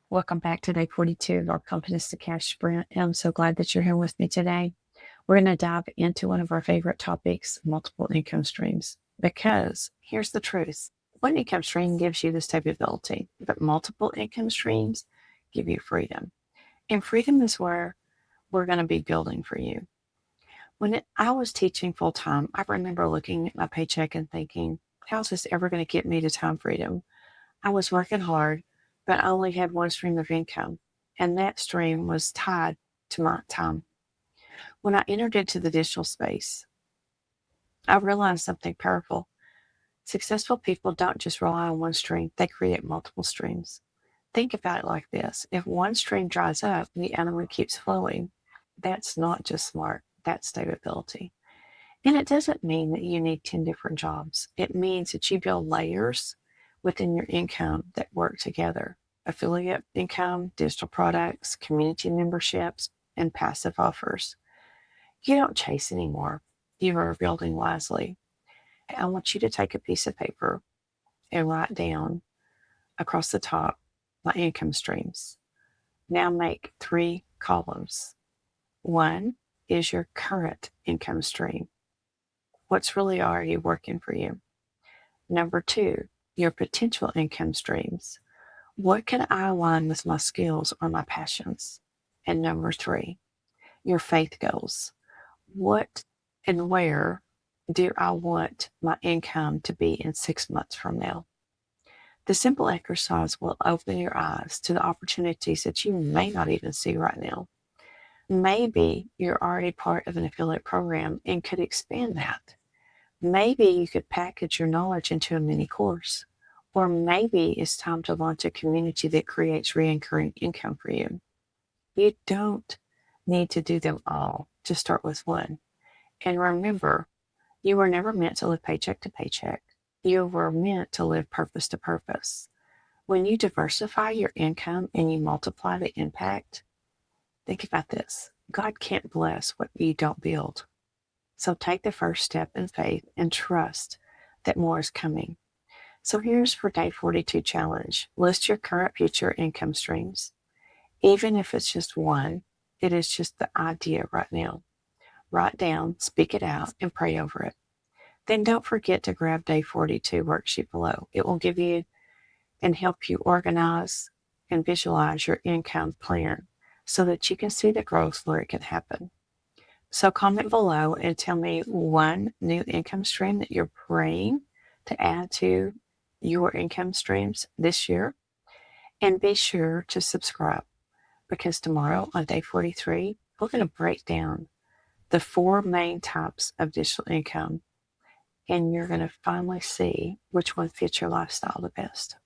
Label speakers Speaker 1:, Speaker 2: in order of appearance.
Speaker 1: Welcome back to day 42 of our Compass to Cash Sprint. I'm so glad that you're here with me today. We're going to dive into one of our favorite topics, multiple income streams, because here's the truth. One income stream gives you the stability, but multiple income streams give you freedom. And freedom is where we're going to be building for you. I was teaching full time, I remember looking at my paycheck and thinking, how's this ever going to get me to time freedom? I was working hard, but I only had one stream of income, and that stream was tied to my time. When I entered into the digital space, I realized something powerful. Successful people don't just rely on one stream, they create multiple streams. Think about it like this. If one stream dries up and the other one keeps flowing, that's not just smart, that's stability. And it doesn't mean that you need 10 different jobs. It means that you build layers within your income that work together. Affiliate income, digital products, community memberships, and passive offers. You don't chase anymore. You are building wisely. I want you to take a piece of paper and write down across the top my income streams. Now make 3 columns. One is your current income stream. What's really already working for you? Number 2, your potential income streams. What can I align with my skills or my passions? And number 3, your faith goals. What and where do I want my income to be in 6 months from now? The simple exercise will open your eyes to the opportunities that you may not even see right now. Maybe you're already part of an affiliate program and could expand that. Maybe you could package your knowledge into a mini course. Or maybe it's time to launch a community that creates recurring income for you. You don't need to do them all. Just start with one. And remember, you were never meant to live paycheck to paycheck. You were meant to live purpose to purpose. When you diversify your income and you multiply the impact, think about this. God can't bless what you don't build. So take the first step in faith and trust that more is coming. So here's for day 42 challenge. List your current future income streams. Even if it's just one, it is just the idea right now. Write down, speak it out, and pray over it. Then don't forget to grab day 42 worksheet below. It will give you and help you organize and visualize your income plan so that you can see the growth where it can happen. So comment below and tell me one new income stream that you're praying to add to your income streams this year. And be sure to subscribe, because tomorrow on day 43, we're going to break down the 4 main types of digital income, and you're going to finally see which one fits your lifestyle the best.